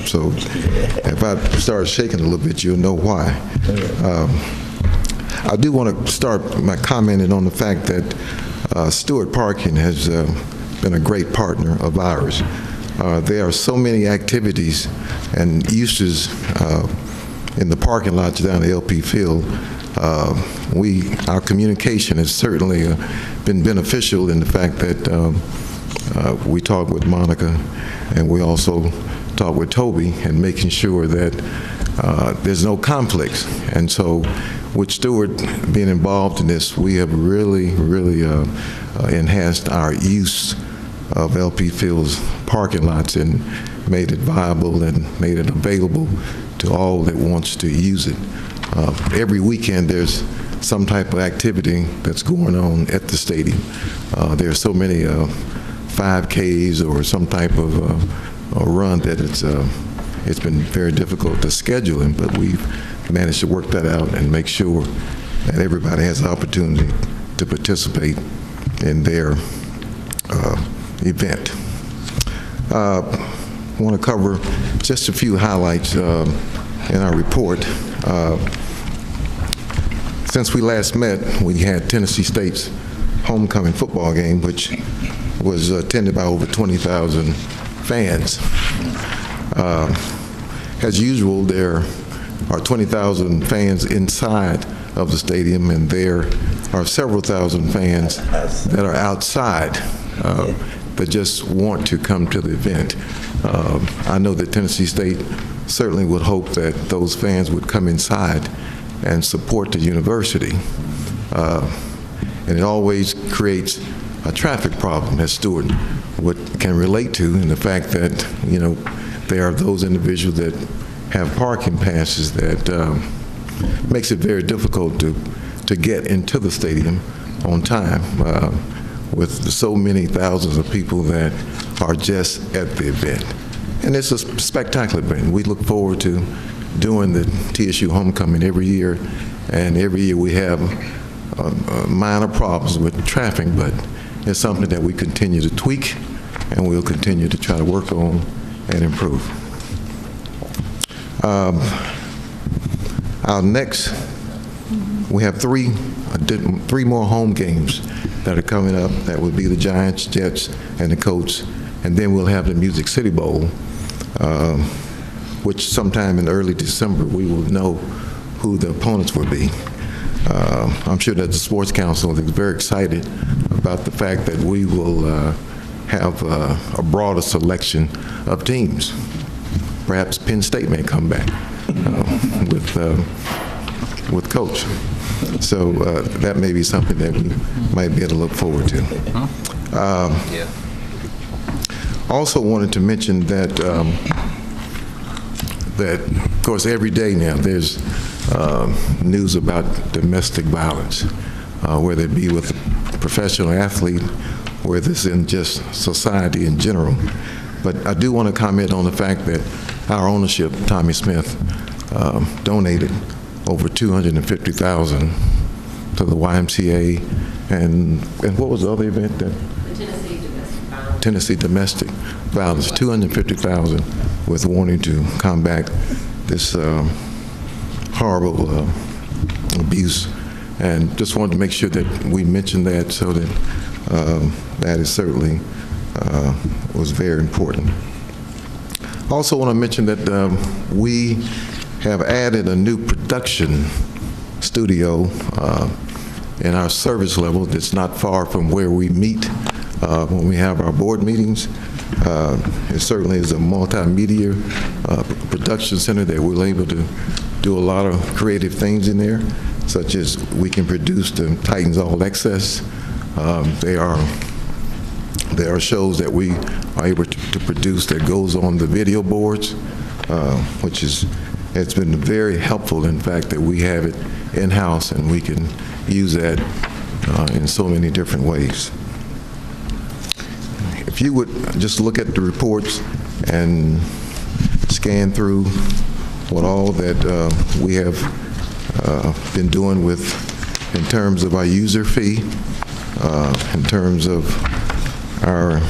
so if I start shaking a little bit, you'll know why. I do want to start by commenting on the fact that Stewart Parking has been a great partner of ours. There are so many activities and uses in the parking lots down at LP Field. Our communication has certainly been beneficial in the fact that we talk with Monica, and we also talk with Toby, and making sure that there's no conflicts. And so with Stewart being involved in this, we have really enhanced our use of LP Field's parking lots and made it viable and made it available to all that wants to use it. Every weekend there's some type of activity that's going on at the stadium. There are so many 5Ks or some type of a run that it's been very difficult to schedule them, but we've managed to work that out and make sure that everybody has the opportunity to participate in their event. I want to cover just a few highlights in our report. Since we last met, we had Tennessee State's homecoming football game, which was attended by over 20,000 fans. As usual, there are 20,000 fans inside of the stadium, and there are several thousand fans that are outside that just want to come to the event. I know that Tennessee State certainly would hope that those fans would come inside and support the university. And it always creates a traffic problem, as Stewart can relate to, in the fact that, there are those individuals that have parking passes that makes it very difficult to get into the stadium on time with so many thousands of people that are just at the event. And it's a spectacular event. We look forward to doing the TSU homecoming every year, and every year we have minor problems with traffic, but it's something that we continue to tweak and we'll continue to try to work on and improve. Our next, we have three more home games that are coming up. That would be the Giants, Jets, and the Colts, and then we'll have the Music City Bowl, which sometime in early December we will know who the opponents will be. I'm sure that the Sports Council is very excited about the fact that we will have a broader selection of teams. Perhaps Penn State may come back with Coach. So that may be something that we might be able to look forward to. Also wanted to mention that, of course, every day now there's news about domestic violence, whether it be with a professional athlete, whether it's in just society in general. But I do want to comment on the fact that our ownership, Tommy Smith, donated over $250,000 to the YMCA, and what was the other event? That Tennessee Domestic Violence, $250,000 with wanting to combat this horrible abuse, and just wanted to make sure that we mentioned that, so that that is certainly was very important. Also want to mention that we have added a new production studio in our service level that's not far from where we meet when we have our board meetings. It certainly is a multimedia production center that we're able to do a lot of creative things in there, such as we can produce the Titans All Access. There are shows that we are able to produce that goes on the video boards, which it's been very helpful, in fact, that we have it in-house and we can use that in so many different ways. If you would just look at the reports and scan through what all that we have been doing in terms of our user fee, in terms of our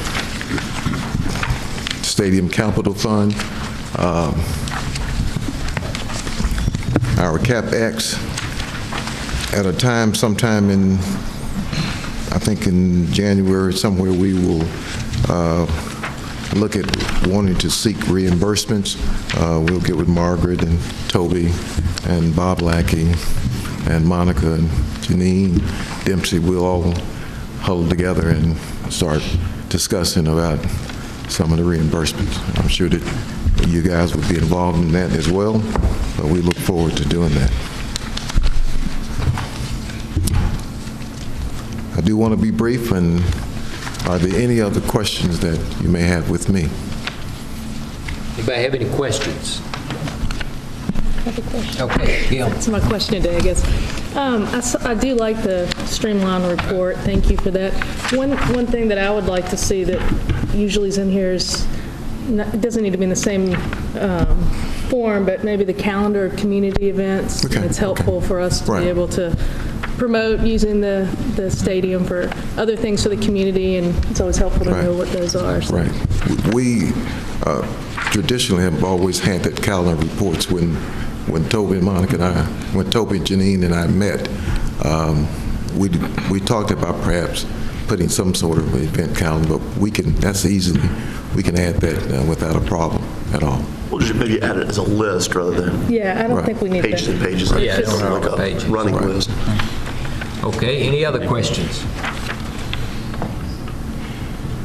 Stadium Capital Fund, our CapEx, at a time sometime in, I think in January somewhere, we will look at wanting to seek reimbursements. We'll get with Margaret and Toby and Bob Lackey and Monica and Janine Dempsey. We'll all huddle together and start discussing about some of the reimbursements. I'm sure that you guys would be involved in that as well, So we look forward to doing that. I do want to be brief, and are there any other questions that you may have with me? Anybody have any questions? Okay, Gil. That's my question today, I guess. I do like the streamlined report. Thank you for that. One thing that I would like to see that usually is in here is, it doesn't need to be in the same form, but maybe the calendar of community events. Okay, It's helpful for us to be able to promote using the stadium for other things for the community, and it's always helpful to know what those are. So. Right. We traditionally have always had that calendar reports when Toby and Monica and I, when Toby, Janine, and I met, we talked about perhaps putting some sort of event calendar, but we can add that without a problem at all. We'll just maybe add it as a list rather than Yeah, I don't think we need pages that. and pages. Yeah, It's don't like have a pages. running list. Okay, any other questions?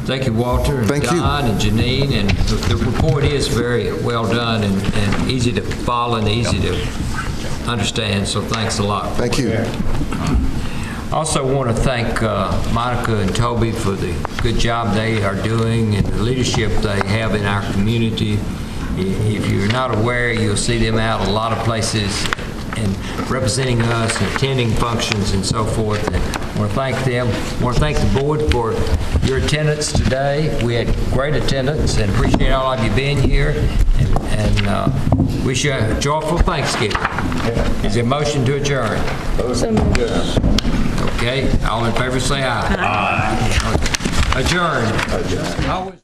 Thank you, Walter, and Don, and Janine, and the report is very well done and easy to follow and easy to understand, so thanks a lot. Thank you. Also want to thank Monica and Toby for the good job they are doing and the leadership they have in our community. If you're not aware, you'll see them out a lot of places and representing us and attending functions and so forth. And I want to thank them. I want to thank the board for your attendance today. We had great attendance and appreciate all of you being here, and wish you a joyful Thanksgiving. Is there a motion to adjourn? Okay, all in favor say aye. Aye. Adjourn.